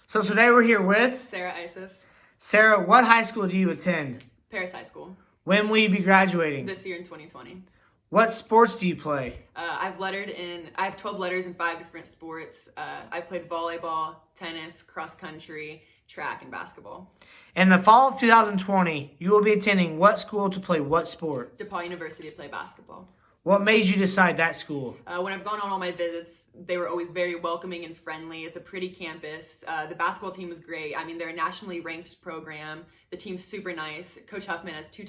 So today we're here with Sarah Isaf, Sarah. What high school do you attend? Paris High School, When will you be graduating? this year in 2020. What sports do you play? I have 12 letters in 5 different sports. I played volleyball, tennis, cross country, track, and basketball. In the fall of 2020, you will be attending what school to play what sport? Depauw University to play basketball. What made you decide that school? When I've gone on all my visits, they were always very welcoming and friendly. It's a pretty campus. The basketball team was great. I mean, they're a nationally ranked program. The team's super nice. Coach Huffman has two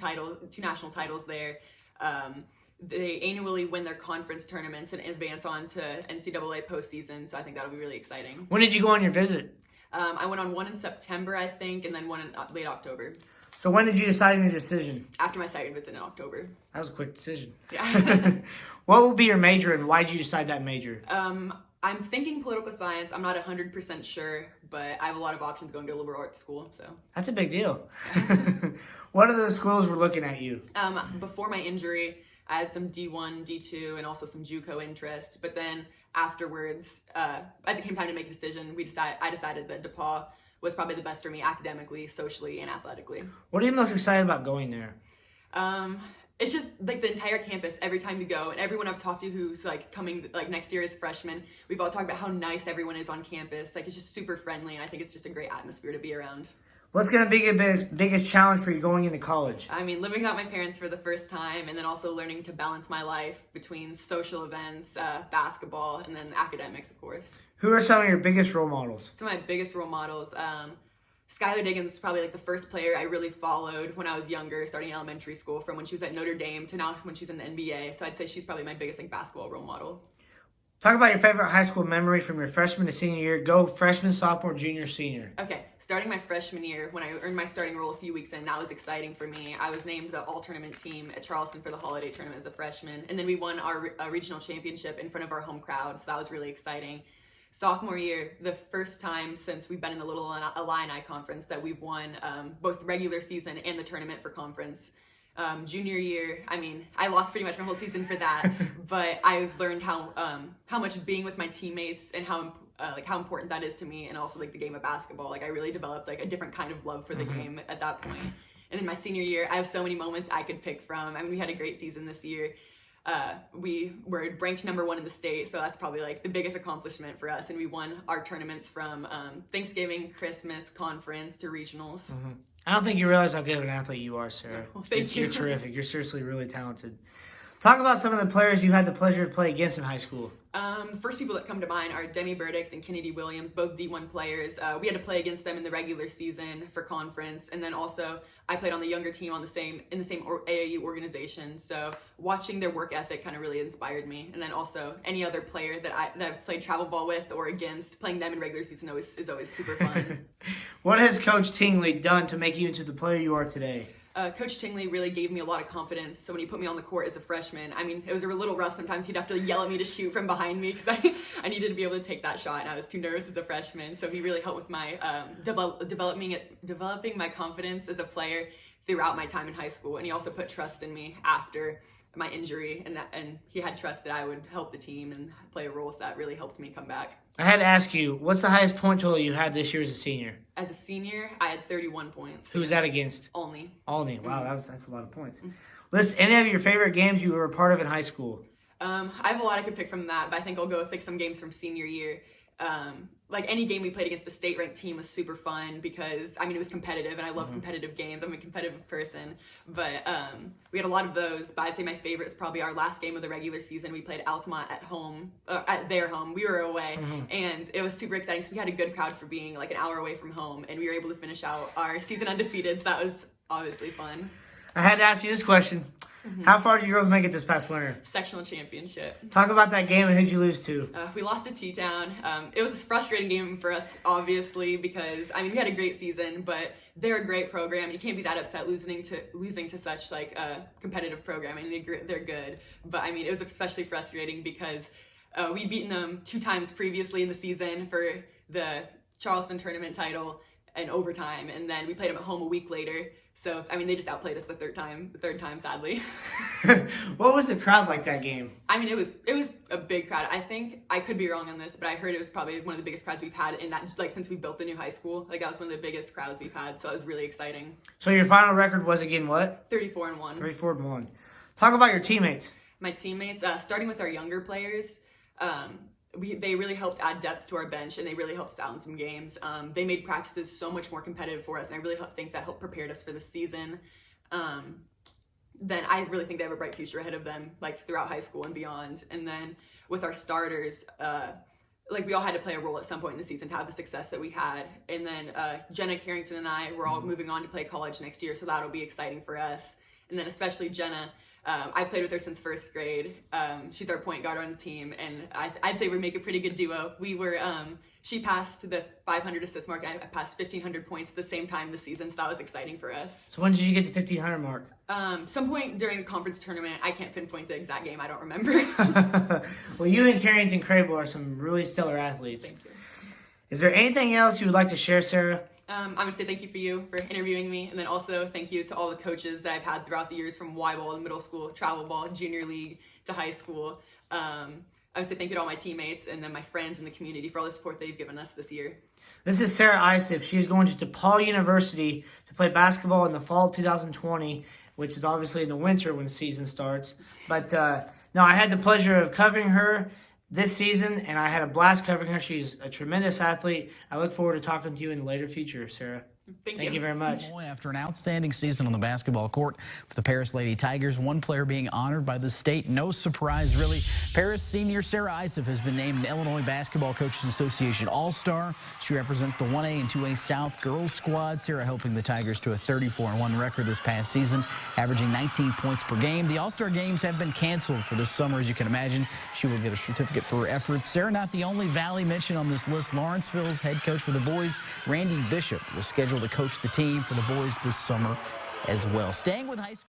national titles there. They annually win their conference tournaments and advance on to NCAA postseason, so I think that'll be really exciting. When did you go on your visit? I went on one in September, I think, and then one in late October. So when did you decide on your decision? After my second visit in October. That was a quick decision. Yeah. What will be your major and why did you decide that major? I'm thinking political science. I'm not 100% sure, but I have a lot of options going to a liberal arts school, so. That's a big deal. What other schools were looking at you? Before my injury, I had some D1, D2, and also some JUCO interest. But then afterwards, as it came time to make a decision, I decided that Depauw was probably the best for me academically, socially, and athletically. What are you most excited about going there? It's just like the entire campus every time you go, and everyone I've talked to who's like coming like next year as freshmen, we've all talked about how nice everyone is on campus. Like it's just super friendly, and I think it's just a great atmosphere to be around. What's going to be your biggest challenge for you going into college? I mean, living without my parents for the first time, and then also learning to balance my life between social events, basketball, and then academics, of course. Who are some of your biggest role models? Some of my biggest role models, Skylar Diggins was probably like the first player I really followed when I was younger, starting elementary school, from when she was at Notre Dame to now when she's in the NBA. So I'd say she's probably my biggest like basketball role model. Talk about your favorite high school memory from your freshman to senior year. Go freshman, sophomore, junior, senior. Okay, starting my freshman year, when I earned my starting role a few weeks in, that was exciting for me. I was named the all-tournament team at Charleston for the holiday tournament as a freshman. And then we won our regional championship in front of our home crowd, so that was really exciting. Sophomore year, the first time since we've been in the Little Illini Conference that we've won both the regular season and the tournament for conference. Junior year, I mean, I lost pretty much my whole season for that, but I learned how much being with my teammates and how important that is to me, and also like the game of basketball. Like I really developed like a different kind of love for the game at that point. And then my senior year, I have so many moments I could pick from. I mean, we had a great season this year. We were ranked number 1 in the state, so that's probably like the biggest accomplishment for us. And we won our tournaments from Thanksgiving, Christmas, conference to regionals. Mm-hmm. I don't think you realize how good of an athlete you are, Sarah. Well, thank you. You're terrific. You're seriously really talented. Talk about some of the players you had the pleasure to play against in high school. The first people that come to mind are Demi Burdick and Kennedy Williams, both D1 players. We had to play against them in the regular season for conference, and then also I played on the younger team in the same AAU organization. So watching their work ethic kind of really inspired me. And then also any other player that I've played travel ball with or against, playing them in regular season is always super fun. What has Coach Tingley done to make you into the player you are today? Coach Tingley really gave me a lot of confidence. So when he put me on the court as a freshman, I mean, it was a little rough sometimes. He'd have to yell at me to shoot from behind me because I needed to be able to take that shot, and I was too nervous as a freshman. So he really helped with my developing my confidence as a player throughout my time in high school. And he also put trust in me after my injury, and he had trust that I would help the team and play a role. So that really helped me come back. I had to ask you, what's the highest point total you had this year as a senior? As a senior, I had 31 points. Who was that against? Olney. Olney. Wow, that's a lot of points. List any of your favorite games you were a part of in high school. I have a lot I could pick from that, but I think I'll go with like some games from senior year. Like any game we played against a state-ranked team was super fun because, I mean, it was competitive, and I love competitive games. I'm a competitive person, but we had a lot of those. But I'd say my favorite is probably our last game of the regular season. We played Altamont at home, at their home. We were away, and it was super exciting. So we had a good crowd for being like an hour away from home, and we were able to finish out our season undefeated. So that was obviously fun. I had to ask you this question. How far did you girls make it this past winter? Sectional championship. Talk about that game and who'd you lose to? We lost to T-Town. It was a frustrating game for us, obviously, because, I mean, we had a great season, but they're a great program. You can't be that upset losing to such, like, a competitive program. I mean, they're good. But, I mean, it was especially frustrating because we'd beaten them 2 times previously in the season for the Charleston tournament title. in overtime, and then we played them at home a week later. So, I mean, they just outplayed us the third time, sadly. What was the crowd like that game? I mean, it was a big crowd. I think, I could be wrong on this, but I heard it was probably one of the biggest crowds we've had in that, like, since we built the new high school. Like, that was one of the biggest crowds we've had, so it was really exciting. So your final record was again what? 34-1. 34-1. Talk about your teammates. My teammates, starting with our younger players, they really helped add depth to our bench, and they really helped us out in some games. They made practices so much more competitive for us, and I really think that helped prepare us for the season. Then I really think they have a bright future ahead of them, like throughout high school and beyond. And then with our starters, like we all had to play a role at some point in the season to have the success that we had. And then Jenna Carrington and I, we're all moving on to play college next year, so that'll be exciting for us. And then especially Jenna, I played with her since first grade. She's our point guard on the team, and I'd say we make a pretty good duo. We were, she passed the 500 assist mark, and I passed 1,500 points at the same time this season, so that was exciting for us. So when did you get the 1,500 mark? Some point during the conference tournament. I can't pinpoint the exact game. I don't remember. Well, you and Carrington Crable are some really stellar athletes. Thank you. Is there anything else you would like to share, Sarah? I'm going to say thank you for interviewing me, and then also thank you to all the coaches that I've had throughout the years, from Y-ball, middle school, travel ball, junior league, to high school. I would say thank you to all my teammates, and then my friends in the community for all the support they've given us this year. This is Sarah Isaf. She is going to Depauw University to play basketball in the fall of 2020, which is obviously in the winter when the season starts. But no, I had the pleasure of covering her this season, and I had a blast covering her. She's a tremendous athlete. I look forward to talking to you in the later future, Sarah. Thank you very much. After an outstanding season on the basketball court for the Paris Lady Tigers, one player being honored by the state. No surprise, really. Paris senior Sarah Isaf has been named Illinois Basketball Coaches Association All-Star. She represents the 1A and 2A South girls squad. Sarah helping the Tigers to a 34-1 record this past season, averaging 19 points per game. The All-Star games have been canceled for this summer, as you can imagine. She will get a certificate for her efforts. Sarah, not the only Valley mention on this list. Lawrenceville's head coach for the boys, Randy Bishop, was scheduled to coach the team for the boys this summer as well. Staying with high school.